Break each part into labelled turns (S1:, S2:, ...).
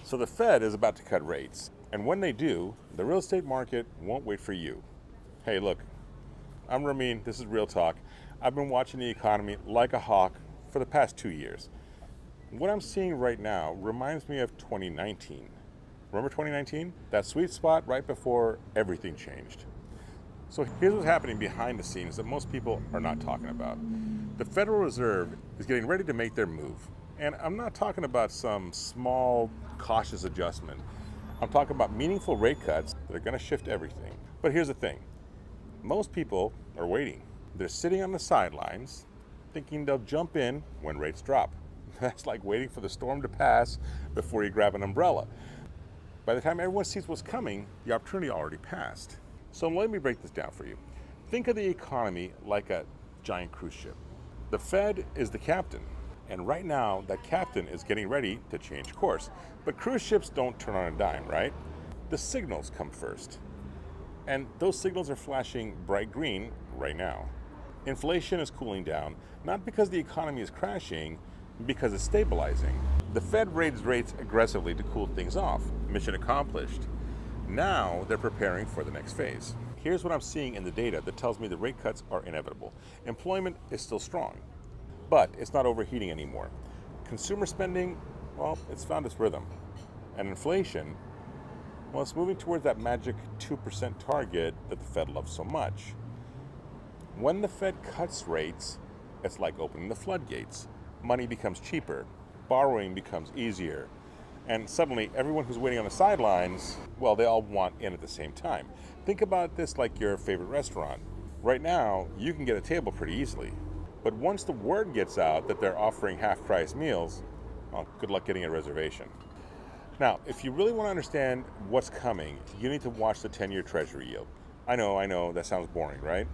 S1: So the Fed is about to cut rates, and when they do, the real estate market won't wait for you. Hey, look, I'm Ramin, this is Real Talk. I've been watching the economy like a hawk for the past 2 years. What I'm seeing right now reminds me of 2019. Remember 2019? That sweet spot right before everything changed. So here's what's happening behind the scenes that most people are not talking about. The Federal Reserve is getting ready to make their move. And I'm not talking about some small, cautious adjustment. I'm talking about meaningful rate cuts that are going to shift everything. But here's the thing. Most people are waiting. They're sitting on the sidelines, thinking they'll jump in when rates drop. That's like waiting for the storm to pass before you grab an umbrella. By the time everyone sees what's coming, the opportunity already passed. So let me break this down for you. Think of the economy like a giant cruise ship. The Fed is the captain, and right now that captain is getting ready to change course. But cruise ships don't turn on a dime, right? The signals come first. And those signals are flashing bright green right now. Inflation is cooling down, not because the economy is crashing, because it's stabilizing. The Fed raised rates aggressively to cool things off. Mission accomplished. Now they're preparing for the next phase. Here's what I'm seeing in the data that tells me the rate cuts are inevitable. Employment is still strong, but it's not overheating anymore. Consumer spending, well, it's found its rhythm. And inflation, well, it's moving towards that magic 2% target that the Fed loves so much. When the Fed cuts rates, it's like opening the floodgates. Money becomes cheaper, borrowing becomes easier, and suddenly everyone who's waiting on the sidelines, well, they all want in at the same time. Think about this like your favorite restaurant. Right now, you can get a table pretty easily, but once the word gets out that they're offering half-price meals, well, good luck getting a reservation. Now, if you really want to understand what's coming, you need to watch the 10-year Treasury yield. I know, that sounds boring, right?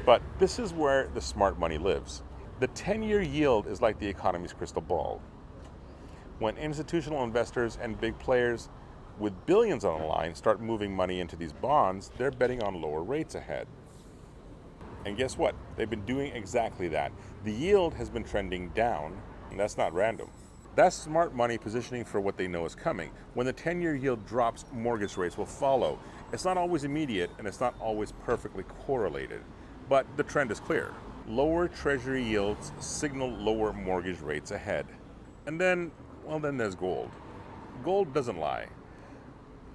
S1: But this is where the smart money lives. The 10-year yield is like the economy's crystal ball. When institutional investors and big players with billions on the line start moving money into these bonds, they're betting on lower rates ahead. And guess what? They've been doing exactly that. The yield has been trending down, and that's not random. That's smart money positioning for what they know is coming. When the 10-year yield drops, mortgage rates will follow. It's not always immediate, and it's not always perfectly correlated. But the trend is clear. Lower Treasury yields signal lower mortgage rates ahead. And then there's gold. Gold doesn't lie.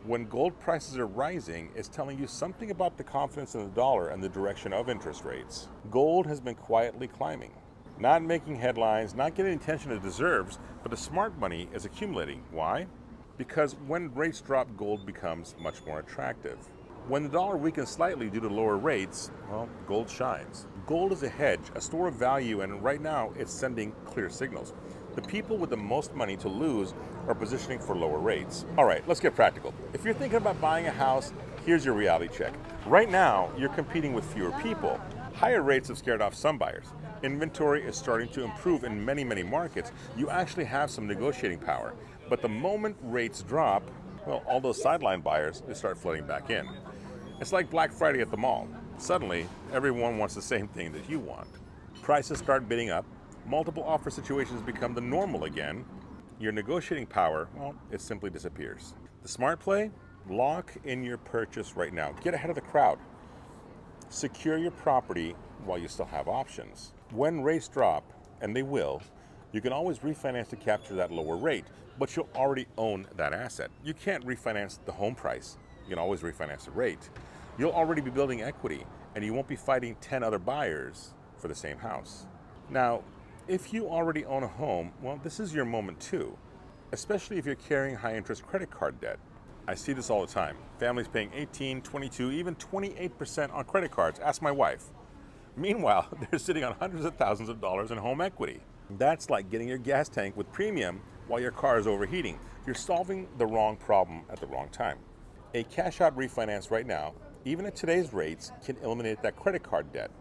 S1: When gold prices are rising, it's telling you something about the confidence in the dollar and the direction of interest rates. Gold has been quietly climbing. Not making headlines, not getting the attention it deserves, but the smart money is accumulating. Why? Because when rates drop, gold becomes much more attractive. When the dollar weakens slightly due to lower rates, well, gold shines. Gold is a hedge, a store of value, and right now it's sending clear signals. The people with the most money to lose are positioning for lower rates. All right, let's get practical. If you're thinking about buying a house, here's your reality check. Right now, you're competing with fewer people. Higher rates have scared off some buyers. Inventory is starting to improve in many markets. You actually have some negotiating power. But the moment rates drop, well, all those sideline buyers, they start flooding back in. It's like Black Friday at the mall. Suddenly, everyone wants the same thing that you want. Prices start bidding up. Multiple offer situations become the normal again. Your negotiating power, well, it simply disappears. The smart play? Lock in your purchase right now. Get ahead of the crowd. Secure your property while you still have options. When rates drop, and they will, you can always refinance to capture that lower rate, but you'll already own that asset. You can't refinance the home price. You can always refinance the rate. You'll already be building equity, and you won't be fighting 10 other buyers for the same house. Now, if you already own a home, well, this is your moment too, especially if you're carrying high-interest credit card debt. I see this all the time. Families paying 18, 22, even 28% on credit cards. Ask my wife. Meanwhile, they're sitting on hundreds of thousands of dollars in home equity. That's like getting your gas tank with premium while your car is overheating. You're solving the wrong problem at the wrong time. A cash-out refinance right now, even at today's rates, can eliminate that credit card debt.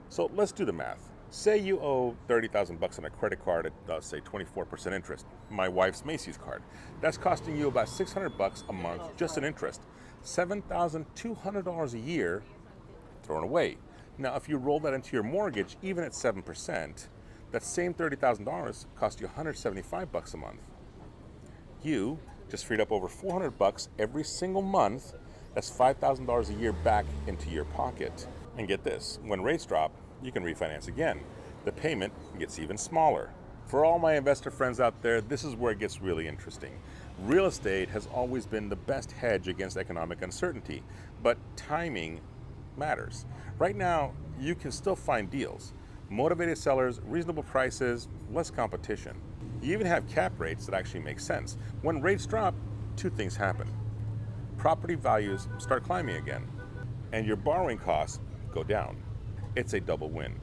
S1: So let's do the math. Say you owe $30,000 on a credit card at, say, 24% interest. My wife's Macy's card. That's costing you about $600 a month just in interest. $7,200 a year thrown away. Now, if you roll that into your mortgage, even at 7%, that same $30,000 costs you $175 a month. You just freed up over $400 every single month. That's $5,000 a year back into your pocket. And get this, when rates drop, you can refinance again. The payment gets even smaller. For all my investor friends out there, this is where it gets really interesting. Real estate has always been the best hedge against economic uncertainty, but timing matters. Right now, you can still find deals. Motivated sellers, reasonable prices, less competition. You even have cap rates that actually make sense. When rates drop, two things happen. Property values start climbing again, and your borrowing costs go down. It's a double win.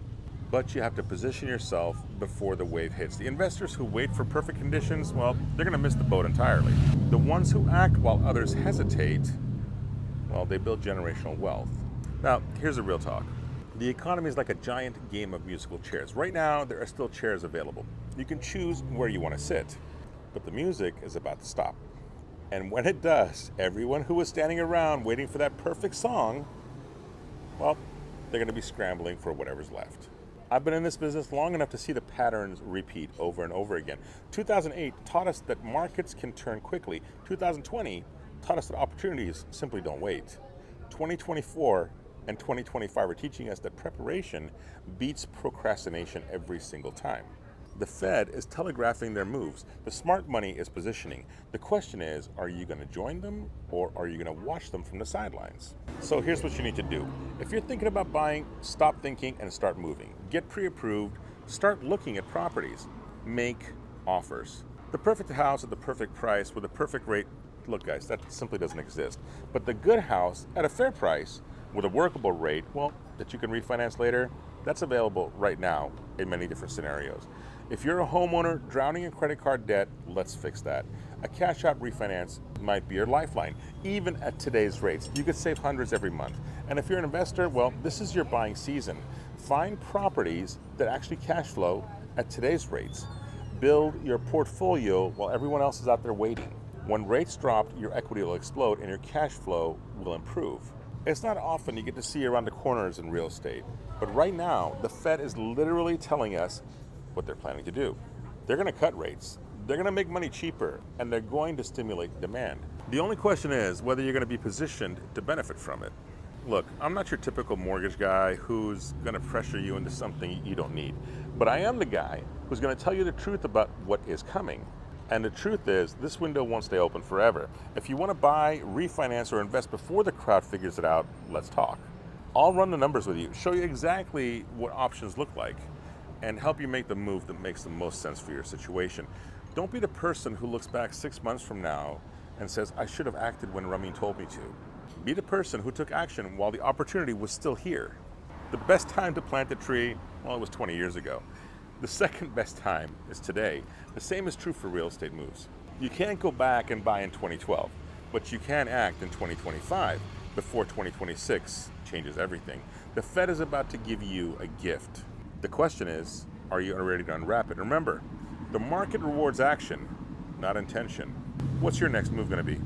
S1: But you have to position yourself before the wave hits. The investors who wait for perfect conditions, well, they're going to miss the boat entirely. The ones who act while others hesitate, well, they build generational wealth. Now, here's the real talk. The economy is like a giant game of musical chairs. Right now, there are still chairs available. You can choose where you want to sit, but the music is about to stop. And when it does, everyone who was standing around waiting for that perfect song, well, they're going to be scrambling for whatever's left. I've been in this business long enough to see the patterns repeat over and over again. 2008 taught us that markets can turn quickly. 2020 taught us that opportunities simply don't wait. 2024 and 2025 are teaching us that preparation beats procrastination every single time. The Fed is telegraphing their moves. The smart money is positioning. The question is, are you going to join them or are you going to watch them from the sidelines? So here's what you need to do. If you're thinking about buying, stop thinking and start moving. Get pre-approved, start looking at properties, make offers. The perfect house at the perfect price with the perfect rate, look guys, that simply doesn't exist. But the good house at a fair price with a workable rate, well, that you can refinance later, that's available right now in many different scenarios. If you're a homeowner drowning in credit card debt, let's fix that. A cash out refinance might be your lifeline. Even at today's rates, you could save hundreds every month. And if you're an investor, well, this is your buying season. Find properties that actually cash flow at today's rates. Build your portfolio while everyone else is out there waiting. When rates drop, your equity will explode and your cash flow will improve. It's not often you get to see around the corners in real estate, but right now, the Fed is literally telling us what they're planning to do. They're going to cut rates, they're going to make money cheaper, and they're going to stimulate demand. The only question is whether you're going to be positioned to benefit from it. Look, I'm not your typical mortgage guy who's going to pressure you into something you don't need, but I am the guy who's going to tell you the truth about what is coming. And the truth is, this window won't stay open forever. If you want to buy, refinance, or invest before the crowd figures it out, let's talk. I'll run the numbers with you, show you exactly what options look like, and help you make the move that makes the most sense for your situation. Don't be the person who looks back 6 months from now and says, I should have acted when Ramin told me to. Be the person who took action while the opportunity was still here. The best time to plant a tree, well, it was 20 years ago. The second best time is today. The same is true for real estate moves. You can't go back and buy in 2012, but you can act in 2025 before 2026 changes everything. The Fed is about to give you a gift. The question is, are you ready to unwrap it? Remember, the market rewards action, not intention. What's your next move going to be?